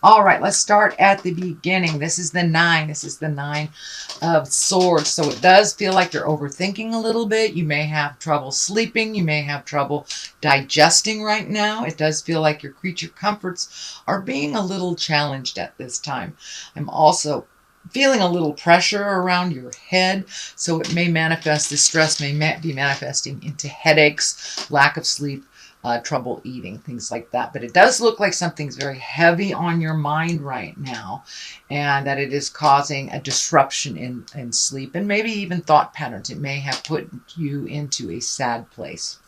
All right, let's start at the beginning. This is the 9. This is the 9 of Swords. So it does feel like you're overthinking a little bit. You may have trouble sleeping. You may have trouble digesting right now. It does feel like your creature comforts are being a little challenged at this time. I'm also feeling a little pressure around your head, so it may manifest, this stress may be manifesting into headaches, lack of sleep, trouble eating, things like that. But it does look like something's very heavy on your mind right now, and that it is causing a disruption in sleep and maybe even thought patterns. It may have put you into a sad place.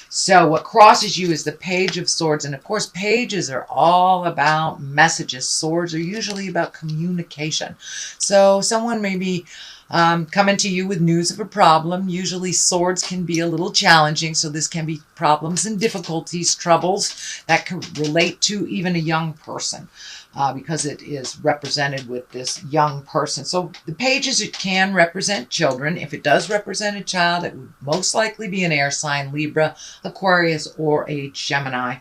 So what crosses you is the Page of Swords. And of course, pages are all about messages. Swords are usually about communication. So someone may be coming to you with news of a problem. Usually swords can be a little challenging. So this can be problems and difficulties, troubles that can relate to even a young person. Because it is represented with this young person. So the pages, it can represent children. If it does represent a child, it would most likely be an air sign, Libra, Aquarius, or a Gemini.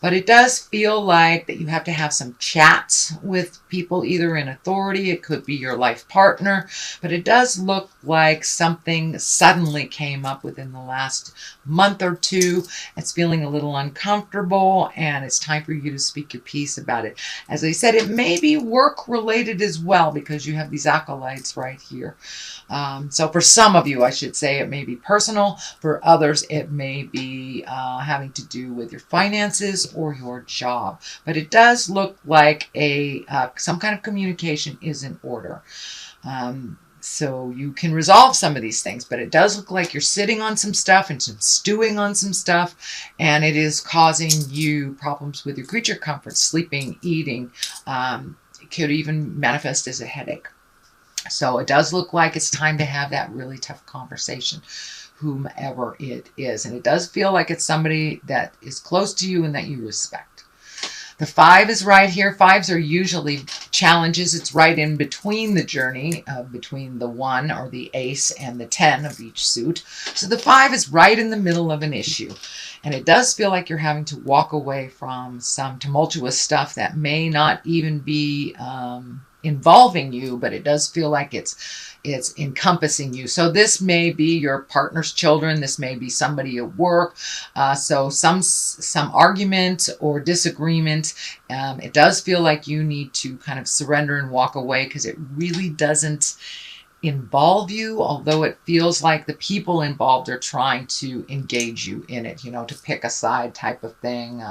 But it does feel like that you have to have some chats with people, either in authority, it could be your life partner, but it does look like something suddenly came up within the last month or two. It's feeling a little uncomfortable, and it's time for you to speak your piece about it. As I said, it may be work related as well, because you have these acolytes right here. So for some of you, I should say, it may be personal. For others, it may be having to do with your finances or your job. But it does look like some kind of communication is in order. So you can resolve some of these things, but it does look like you're sitting on some stuff and some stewing on some stuff, and it is causing you problems with your creature comfort, sleeping, eating. It could even manifest as a headache. So it does look like it's time to have that really tough conversation, whomever it is. And it does feel like it's somebody that is close to you and that you respect. The 5 is right here. 5s are usually challenges. It's right in between the journey, between the 1 or the ace and the 10 of each suit. So the 5 is right in the middle of an issue. And it does feel like you're having to walk away from some tumultuous stuff that may not even be involving you, but it does feel like it's encompassing you. So this may be your partner's children. This may be somebody at work. So some argument or disagreement. It does feel like you need to kind of surrender and walk away, because it really doesn't involve you, although it feels like the people involved are trying to engage you in it, to pick a side type of thing.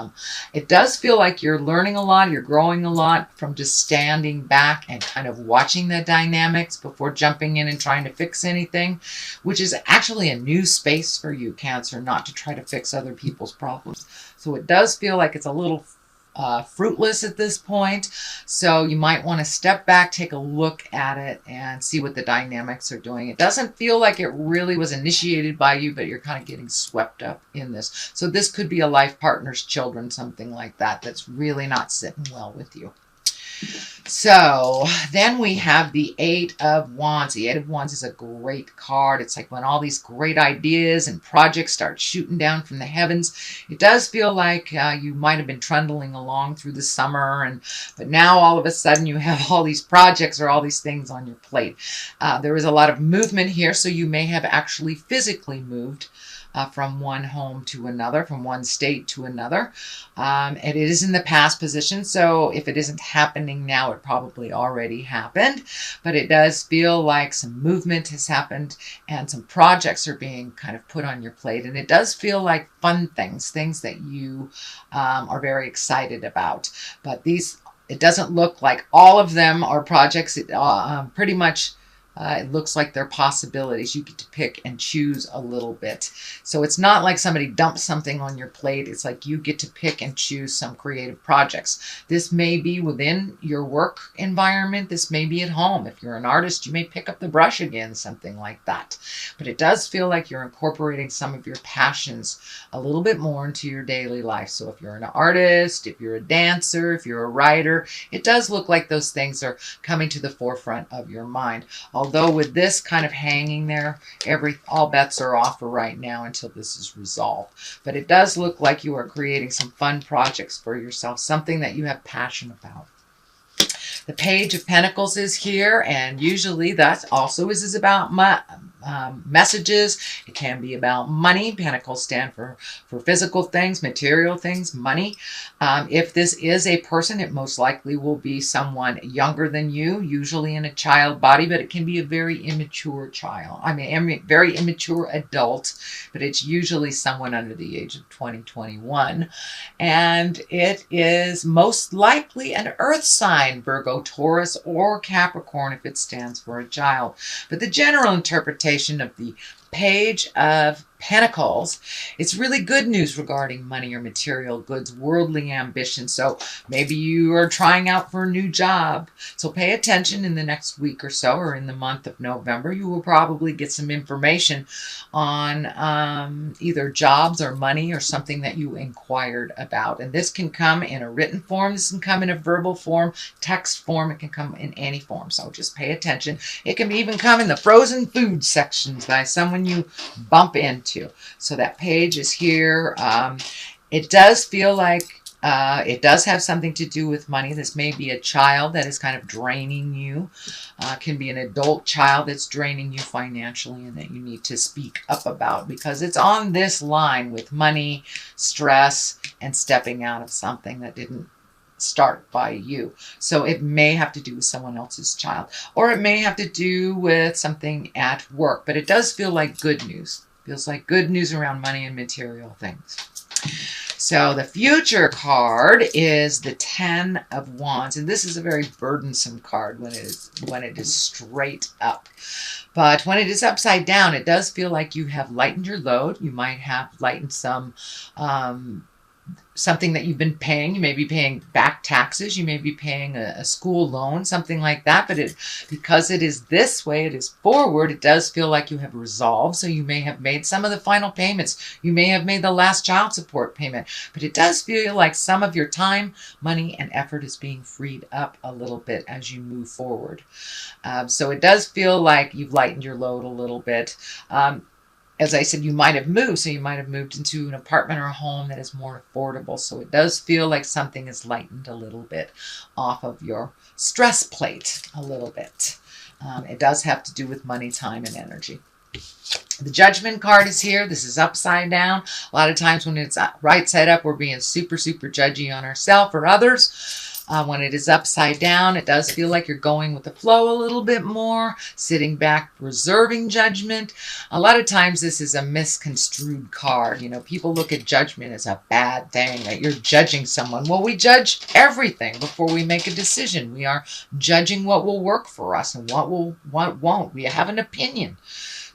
It does feel like you're learning a lot, you're growing a lot from just standing back and kind of watching the dynamics before jumping in and trying to fix anything, which is actually a new space for you, Cancer, not to try to fix other people's problems. So it does feel like it's a little fruitless at this point. So you might want to step back, take a look at it, and see what the dynamics are doing. It doesn't feel like it really was initiated by you, but you're kind of getting swept up in this. So this could be a life partner's children, something like that, that's really not sitting well with you. So then we have the 8 of Wands. The 8 of Wands is a great card. It's like when all these great ideas and projects start shooting down from the heavens. It does feel like you might have been trundling along through the summer, but now all of a sudden you have all these projects or all these things on your plate. There is a lot of movement here, so you may have actually physically moved from one home to another, from one state to another. And it is in the past position, so if it isn't happening now, it probably already happened. But it does feel like some movement has happened and some projects are being kind of put on your plate. And it does feel like fun things that you are very excited about. But it doesn't look like all of them are projects. Pretty much it looks like they're possibilities. You get to pick and choose a little bit. So it's not like somebody dumps something on your plate. It's like you get to pick and choose some creative projects. This may be within your work environment. This may be at home. If you're an artist, you may pick up the brush again, something like that. But it does feel like you're incorporating some of your passions a little bit more into your daily life. So if you're an artist, if you're a dancer, if you're a writer, it does look like those things are coming to the forefront of your mind. Although with this kind of hanging there, all bets are off for right now until this is resolved. But it does look like you are creating some fun projects for yourself, something that you have passion about. The Page of Pentacles is here, and usually that also is about messages. It can be about money. Pentacles stand for physical things, material things, money. If this is a person, it most likely will be someone younger than you, usually in a child body, but it can be a very immature child. I mean, very immature adult, but it's usually someone under the age of 20, 21. And it is most likely an earth sign, Virgo, Taurus, or Capricorn if it stands for a child. But the general interpretation of the Page of Pentacles, it's really good news regarding money or material goods, worldly ambition. So maybe you are trying out for a new job. So pay attention in the next week or so, or in the month of November. You will probably get some information on either jobs or money or something that you inquired about. And this can come in a written form. This can come in a verbal form, text form. It can come in any form. So just pay attention. It can even come in the frozen food sections by someone you bump into. So that page is here. It does feel like it does have something to do with money. This may be a child that is kind of draining you. Can be an adult child that's draining you financially and that you need to speak up about, because it's on this line with money, stress, and stepping out of something that didn't start by you. So it may have to do with someone else's child, or it may have to do with something at work, but it does feel like good news. Feels like good news around money and material things. So the future card is the Ten of Wands, and this is a very burdensome card when it is straight up. But when it is upside down, it does feel like you have lightened your load. You might have lightened some something that you've been paying. You may be paying back taxes. You may be paying a school loan, something like that. But because it is this way, it is forward, it does feel like you have resolved. So you may have made some of the final payments. You may have made the last child support payment. But it does feel like some of your time, money, and effort is being freed up a little bit as you move forward. So it does feel like you've lightened your load a little bit. As I said, you might have moved. So you might have moved into an apartment or a home that is more affordable. So it does feel like something is lightened a little bit off of your stress plate a little bit. It does have to do with money, time, and energy. The Judgment card is here. This is upside down. A lot of times when it's right side up, we're being super, super judgy on ourselves or others. When it is upside down, it does feel like you're going with the flow a little bit more, sitting back, reserving judgment. A lot of times this is a misconstrued card. You know, people look at judgment as a bad thing, that you're judging someone. Well, we judge everything before we make a decision. We are judging what will work for us and what won't. We have an opinion.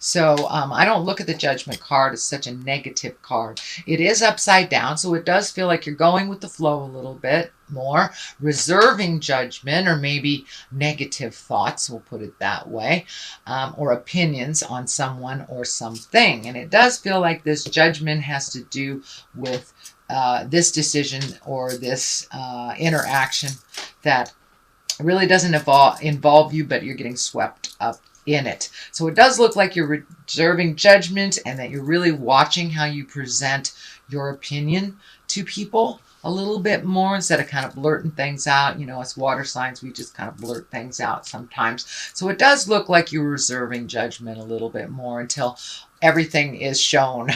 So I don't look at the Judgment card as such a negative card. It is upside down, so it does feel like you're going with the flow a little bit more, reserving judgment or maybe negative thoughts, we'll put it that way, or opinions on someone or something. And it does feel like this judgment has to do with this decision or this interaction that really doesn't involve you, but you're getting swept up in it. So it does look like you're reserving judgment and that you're really watching how you present your opinion to people a little bit more instead of kind of blurting things out. You know, us water signs, we just kind of blurt things out sometimes. So it does look like you're reserving judgment a little bit more until everything is shown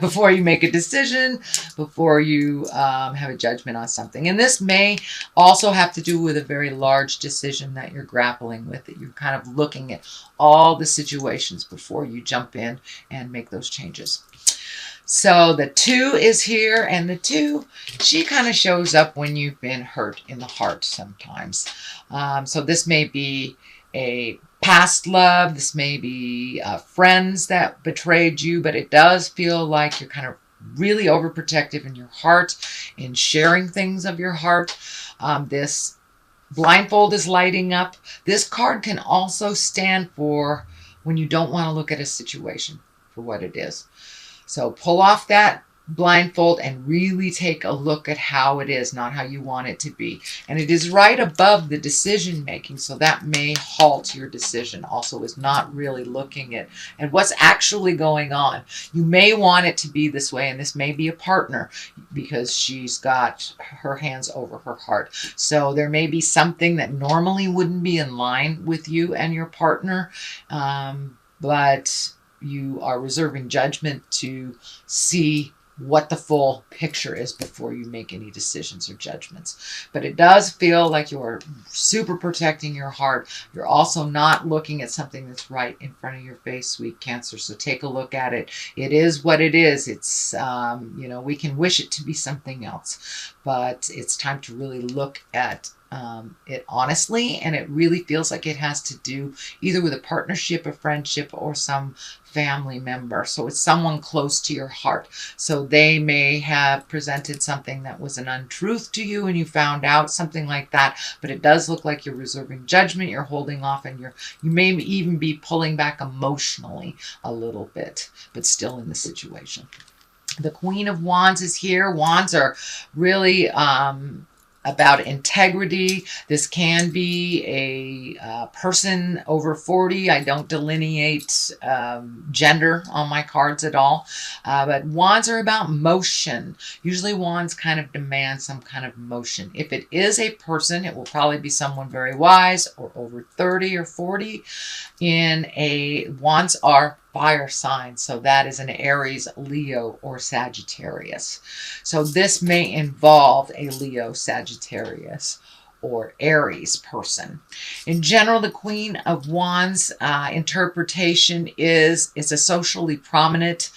before you make a decision, before you have a judgment on something. And this may also have to do with a very large decision that you're grappling with, that you're kind of looking at all the situations before you jump in and make those changes. So the 2 is here, and the 2, she kind of shows up when you've been hurt in the heart sometimes. So this may be a past love, this may be friends that betrayed you, but it does feel like you're kind of really overprotective in your heart, in sharing things of your heart. This blindfold is lighting up. This card can also stand for when you don't want to look at a situation for what it is. So pull off that blindfold and really take a look at how it is, not how you want it to be. And it is right above the decision making, so that may halt your decision. Also is not really looking at what's actually going on. You may want it to be this way, and this may be a partner because she's got her hands over her heart. So there may be something that normally wouldn't be in line with you and your partner, but you are reserving judgment to see what the full picture is before you make any decisions or judgments. But it does feel like you're super protecting your heart. You're also not looking at something that's right in front of your face, sweet Cancer. So take a look at it. It is what it is. It's, we can wish it to be something else, but it's time to really look at it honestly, and it really feels like it has to do either with a partnership, a friendship, or some family member. So it's someone close to your heart. So they may have presented something that was an untruth to you and you found out, something like that. But it does look like you're reserving judgment, you're holding off, and you may even be pulling back emotionally a little bit, but still in the situation. The Queen of Wands is here. Wands are really about integrity. This can be a person over 40. I don't delineate gender on my cards at all. But wands are about motion. Usually wands kind of demand some kind of motion. If it is a person, it will probably be someone very wise or over 30 or 40. Wands are fire sign, so that is an Aries, Leo, or Sagittarius. So this may involve a Leo, Sagittarius, or Aries person. In general, the Queen of Wands interpretation is it's a socially prominent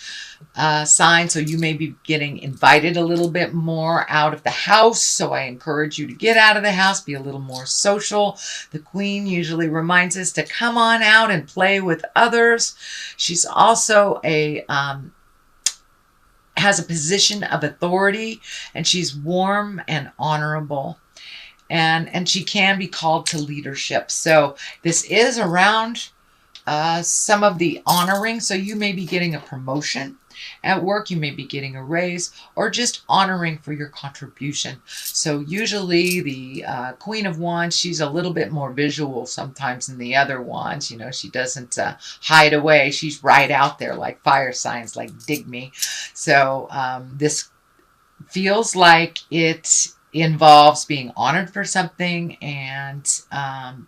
sign, so you may be getting invited a little bit more out of the house. So I encourage you to get out of the house, be a little more social. The Queen usually reminds us to come on out and play with others. She's also has a position of authority, and she's warm and honorable. And she can be called to leadership. So this is around some of the honoring. So you may be getting a promotion at work, you may be getting a raise, or just honoring for your contribution. So usually the Queen of Wands, she's a little bit more visual sometimes than the other wands. She doesn't hide away. She's right out there like fire signs, like dig me. So this feels like it involves being honored for something and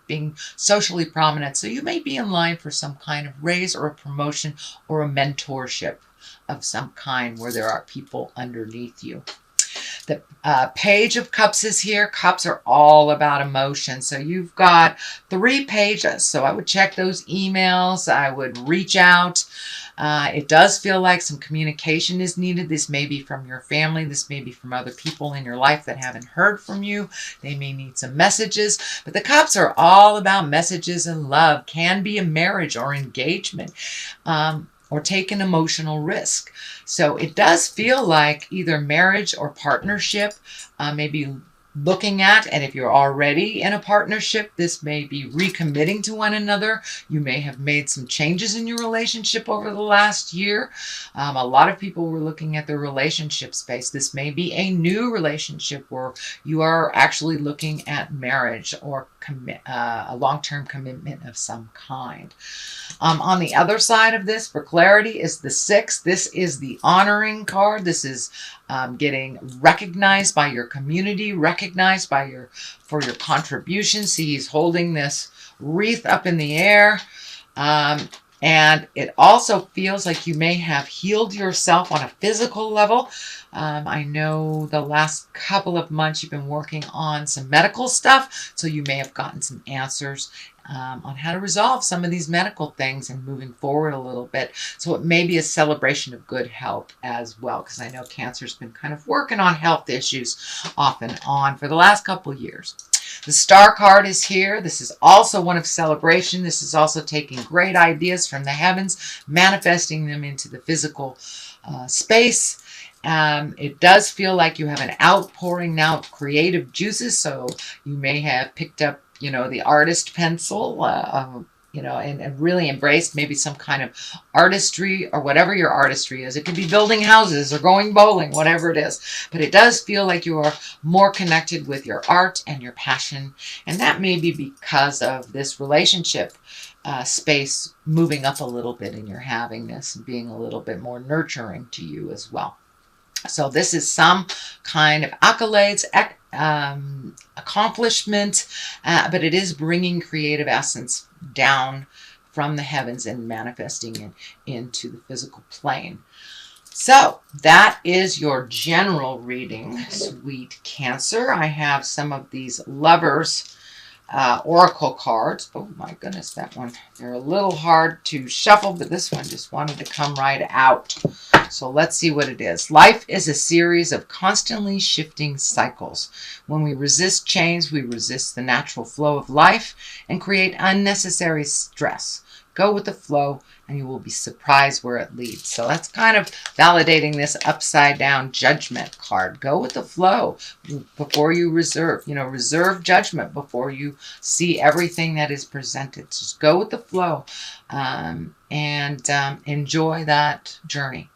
being socially prominent. So you may be in line for some kind of raise or a promotion or a mentorship of some kind where there are people underneath you. The Page of Cups is here. Cups are all about emotion. So you've got 3 pages. So I would check those emails. I would reach out. It does feel like some communication is needed. This may be from your family. This may be from other people in your life that haven't heard from you. They may need some messages. But the Cups are all about messages and love. Can be a marriage or engagement. Or take an emotional risk. So it does feel like either marriage or partnership, maybe looking at, and if you're already in a partnership, this may be recommitting to one another. You may have made some changes in your relationship over the last year. A lot of people were looking at their relationship space. This may be a new relationship where you are actually looking at marriage or a long-term commitment of some kind. On the other side of this, for clarity, is the 6. This is the honoring card. This is getting recognized by your community, recognized for your contribution. See, he's holding this wreath up in the air. And it also feels like you may have healed yourself on a physical level. I know the last couple of months you've been working on some medical stuff, so you may have gotten some answers on how to resolve some of these medical things and moving forward a little bit. So it may be a celebration of good health as well, because I know Cancer's been kind of working on health issues off and on for the last couple of years. The Star card is here. This is also one of celebration. This is also taking great ideas from the heavens, manifesting them into the physical space. It does feel like you have an outpouring now of creative juices. So you may have picked up, the artist pencil and really embrace maybe some kind of artistry or whatever your artistry is. It could be building houses or going bowling, whatever it is. But it does feel like you are more connected with your art and your passion. And that may be because of this relationship space moving up a little bit in your havingness and being a little bit more nurturing to you as well. So this is some kind of accolades, accomplishment, but it is bringing creative essence down from the heavens and manifesting it into the physical plane. So that is your general reading, sweet Cancer. I have some of these lovers oracle cards. Oh my goodness, that one. They're a little hard to shuffle, but this one just wanted to come right out. So let's see what it is. Life is a series of constantly shifting cycles. When we resist change, we resist the natural flow of life and create unnecessary stress. Go with the flow and you will be surprised where it leads. So that's kind of validating this upside down judgment card. Go with the flow before you reserve. Reserve judgment before you see everything that is presented. Just go with the flow and enjoy that journey.